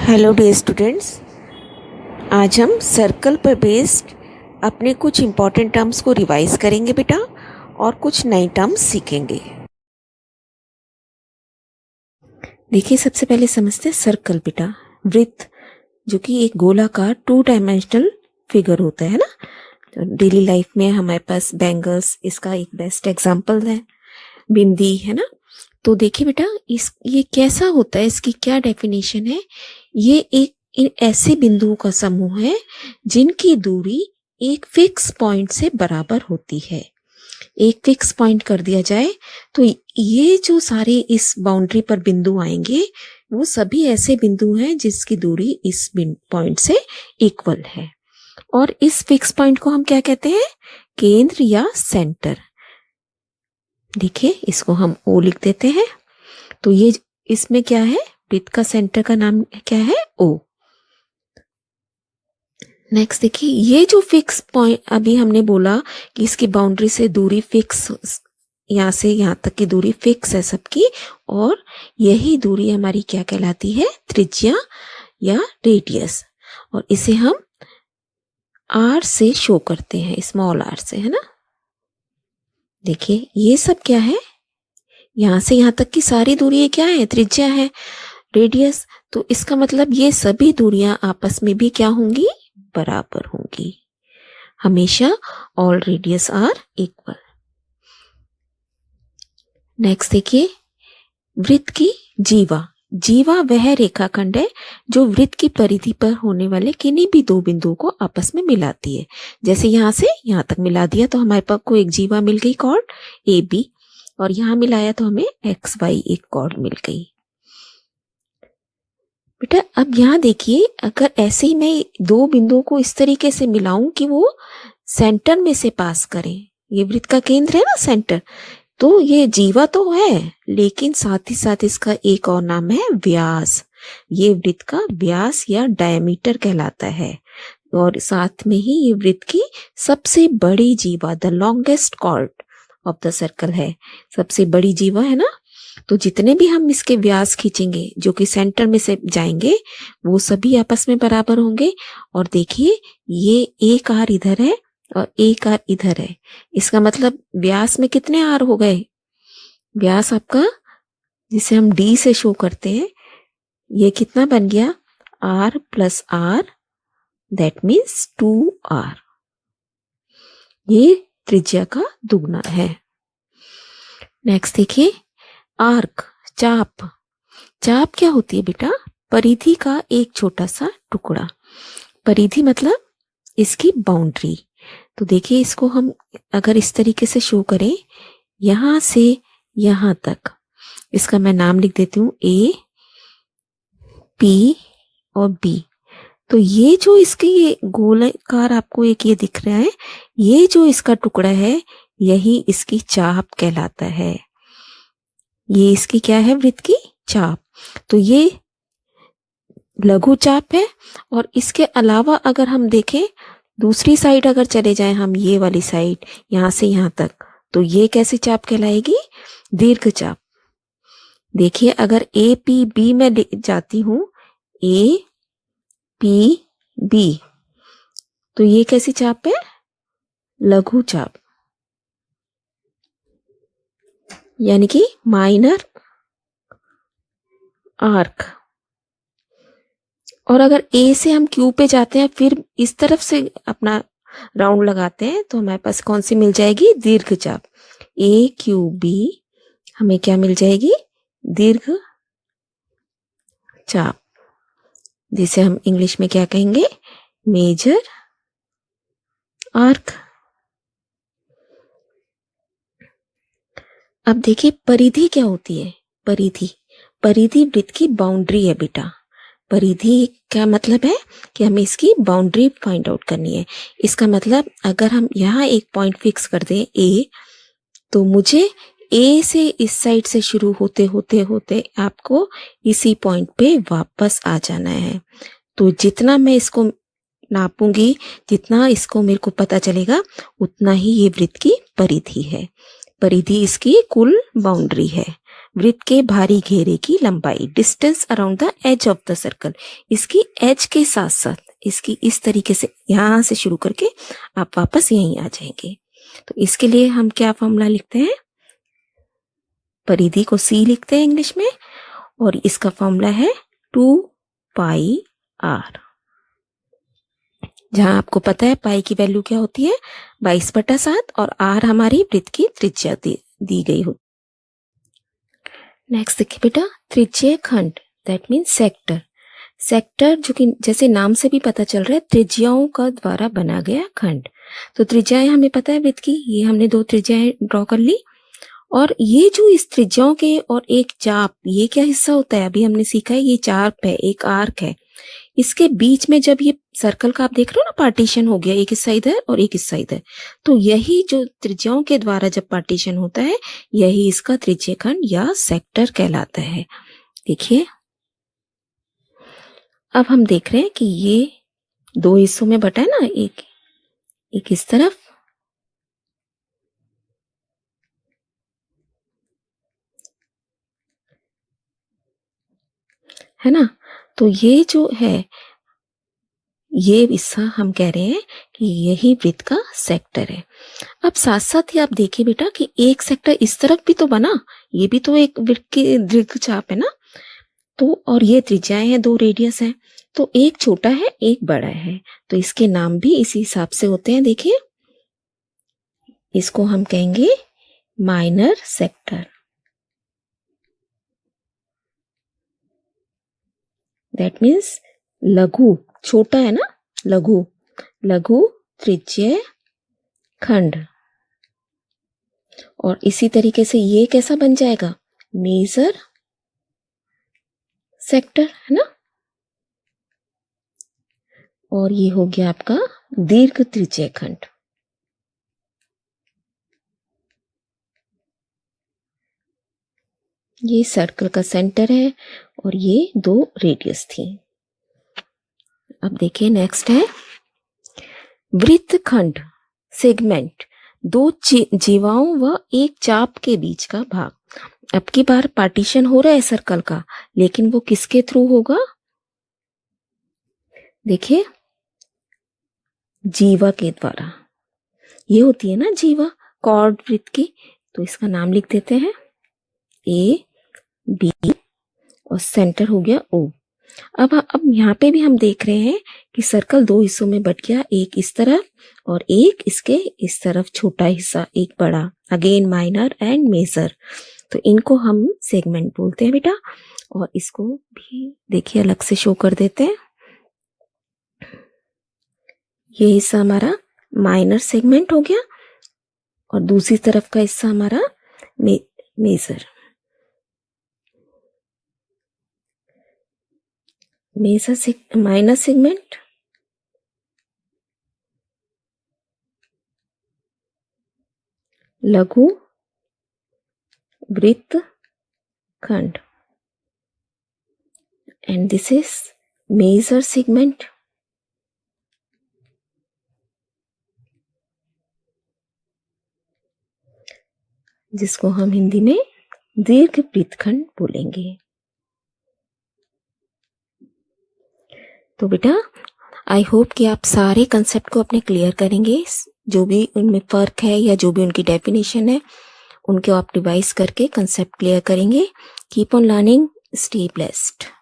Hello dear students, आज हम circle पर बेस्ड अपने कुछ इम्पॉर्टेंट टर्म्स को रिवाइज करेंगे बेटा, और कुछ नए टर्म्स सीखेंगे। देखिए, सबसे पहले समझते हैं सर्कल बेटा। वृत्त, जो कि एक गोलाकार 2 डायमेंशनल फिगर होता है ना। तो डेली लाइफ में हमारे पास बैंगल्स इसका एक बेस्ट एग्जाम्पल है, बिंदी है ना। तो देखिए बेटा, ये कैसा होता है, इसकी क्या डेफिनेशन है। ये एक इन ऐसे बिंदुओं का समूह है जिनकी दूरी एक फिक्स पॉइंट से बराबर होती है। एक फिक्स पॉइंट कर दिया जाए तो ये जो सारे इस बाउंड्री पर बिंदु आएंगे वो सभी ऐसे बिंदु हैं जिसकी दूरी इस पॉइंट से इक्वल है। और इस फिक्स पॉइंट को हम क्या कहते हैं? केंद्र या सेंटर। देखिए, इसको हम O लिख देते हैं। तो ये इसमें क्या है, वृत्त का सेंटर का नाम क्या है? O। नेक्स्ट देखिए, ये जो फिक्स पॉइंट अभी हमने बोला कि इसकी बाउंड्री से दूरी फिक्स, यहाँ से यहाँ तक की दूरी फिक्स है सबकी, और यही दूरी हमारी क्या कहलाती है? त्रिज्या या रेडियस। और इसे हम R से शो करते हैं, स्मॉल r से, है ना। देखिए, ये सब क्या है? यहाँ से यहाँ तक की सारी दूरी ये क्या है? त्रिज्या है, रेडियस। तो इसका मतलब ये सभी दूरियां आपस में भी क्या होंगी? बराबर होंगी। हमेशा all radius are equal. Next देखिए, वृत्त की जीवा। जीवा वह रेखाखंड है जो वृत्त की परिधि पर होने वाले किन्हीं भी दो बिंदुओं को आपस में मिलाती है। जैसे यहाँ से यहाँ तक मिला दिया तो हमारे पास को एक जीवा मिल गई, कॉर्ड AB, और यहाँ मिलाया तो हमें XY एक कॉर्ड मिल गई। बेटा अब यहाँ देखिए, अगर ऐसे ही मैं दो बिंदुओं को इस तरीके से मिलाऊं कि वो सेंटर में से पास करें, ये वृत्त का केंद्र है ना, सेंटर, तो ये जीवा तो है, लेकिन साथ ही साथ इसका एक और नाम है व्यास। ये वृत्त का व्यास या डायमीटर कहलाता है, और साथ में ही ये वृत्त की सबसे बड़ी जीवा, the longest chord of the circle है, सबसे बड़ी जीवा है ना। तो जितने भी हम इसके व्यास खींचेंगे जो कि सेंटर में से जाएंगे वो सभी आपस में बराबर होंगे। और देखिए, ये एक आर इधर है और एक आर इधर है, इसका मतलब व्यास में कितने आर हो गए? व्यास आपका, जिसे हम D से शो करते हैं, ये कितना बन गया? R plus R, that means 2R। ये त्रिज्या का दुगना है। नेक्स्ट देखिए, आर्क, चाप। चाप क्या होती है बेटा? परिधि का एक छोटा सा टुकड़ा। परिधि मतलब इसकी बाउंड्री। तो देखिए, इसको हम अगर इस तरीके से शो करें, यहां से यहां तक, इसका मैं नाम लिख देती हूँ A, P और B। तो ये जो इसकी ये गोलाकार आपको एक ये दिख रहा है, ये जो इसका टुकड़ा है यही इसकी चाप कहलाता है। ये इसकी क्या है? वृत्त की चाप। तो ये लघु चाप है। और इसके अलावा अगर हम देखें दूसरी साइड, अगर चले जाएं हम ये वाली साइड, यहां से यहां तक, तो ये कैसी चाप कहलाएगी? दीर्घ चाप। देखिए, अगर APB में जाती हूं, APB, तो ये कैसी चाप है? लघु चाप, यानी कि माइनर आर्क। और अगर A से हम Q पे जाते हैं, फिर इस तरफ से अपना राउंड लगाते हैं, तो हमारे पास कौन सी मिल जाएगी? दीर्घ चाप। AQB हमें क्या मिल जाएगी? दीर्घ चाप, जिसे हम इंग्लिश में क्या कहेंगे? Major arc. अब देखिए, परिधि क्या होती है? परिधि, परिधि वृत्त की बाउंड्री है बेटा। परिधि क्या मतलब है? कि हमें इसकी बाउंड्री फाइंड आउट करनी है। इसका मतलब अगर हम यहाँ एक पॉइंट फिक्स कर दें A, तो मुझे A से इस साइड से शुरू होते होते होते आपको इसी पॉइंट पे वापस आ जाना है। तो जितना मैं इसको नापूंगी, जितना इसको मेरे को पता चलेगा, उतना ही ये वृत्त की परिधि है। परिधि इसकी कुल बाउंड्री है, वृत्त के बाहरी घेरे की लंबाई, distance around the edge of the circle. इसकी एज के साथ साथ इसकी इस तरीके से यहां से शुरू करके आप वापस यहीं आ जाएंगे। तो इसके लिए हम क्या फॉर्मूला लिखते हैं, परिधि को सी लिखते हैं इंग्लिश में, और इसका फॉर्मूला है 2πr, जहां आपको पता है पाई की वैल्यू क्या होती है 22/7 और आर हमारी वृत्त की त्रिज्या दी गई हो। नेक्स्ट देखिए बेटा, त्रिज्यीय खंड, दैट मीन्स सेक्टर। सेक्टर जो कि जैसे नाम से भी पता चल रहा है त्रिज्याओं का द्वारा बना गया खंड। तो त्रिज्याएं हमें पता है वृत्त की, ये हमने 2 त्रिज्याएं ड्रॉ कर ली, और ये जो इस त्रिज्याओं के और एक चाप, ये क्या हिस्सा होता है अभी हमने सीखा है, ये चाप है, एक आर्क है, इसके बीच में जब ये सर्कल का आप देख रहे हो ना पार्टीशन हो गया, एक हिस्सा इधर और एक हिस्सा इधर, तो यही जो त्रिज्याओं के द्वारा जब पार्टीशन होता है यही इसका त्रिज्यीय खंड या सेक्टर कहलाता है। देखिए अब हम देख रहे हैं कि ये 2 हिस्सों में बटा है ना, एक इस तरफ है ना, तो ये जो है ये हिस्सा हम कह रहे हैं कि यही वृत्त का सेक्टर है। अब साथ साथ ही आप देखिए बेटा कि एक सेक्टर इस तरफ भी तो बना, ये भी तो एक वृत्त की दीर्घ चाप है ना, तो और ये त्रिज्याएं हैं, 2 रेडियस हैं, तो एक छोटा है एक बड़ा है, तो इसके नाम भी इसी हिसाब से होते हैं। देखिए इसको हम कहेंगे माइनर सेक्टर, दैट मीन्स लघु, छोटा है ना, लघु त्रिज्यीय खंड। और इसी तरीके से ये कैसा बन जाएगा, मेजर सेक्टर, है ना, और ये हो गया आपका दीर्घ त्रिज्यीय खंड। ये सर्कल का सेंटर है और ये 2 रेडियस थी। अब देखिए नेक्स्ट है वृत्त खंड, सेगमेंट, 2 जीवाओं व एक चाप के बीच का भाग। अब की बार पार्टीशन हो रहा है सर्कल का, लेकिन वो किसके थ्रू होगा, देखिए जीवा के द्वारा। ये होती है ना जीवा कॉर्ड वृत्त की, तो इसका नाम लिख देते हैं ए बी और सेंटर हो गया ओ। अब यहाँ पे भी हम देख रहे हैं कि सर्कल 2 हिस्सों में बट गया, एक इस तरफ और एक इसके इस तरफ, छोटा हिस्सा एक बड़ा, अगेन माइनर एंड मेजर, तो इनको हम सेगमेंट बोलते हैं बेटा। और इसको भी देखिए अलग से शो कर देते हैं, ये हिस्सा हमारा माइनर सेगमेंट हो गया और दूसरी तरफ का हिस्सा हमारा मेजर माइनर सेगमेंट, लघु वृत्त खंड, and this is major segment. जिसको हम हिंदी में दीर्घ वृत्तखंड बोलेंगे। तो बेटा आई होप कि आप सारे कंसेप्ट को अपने क्लियर करेंगे, जो भी उनमें फर्क है या जो भी उनकी डेफिनेशन है उनको आप रिवाइज करके कंसेप्ट क्लियर करेंगे। Keep on learning, stay blessed.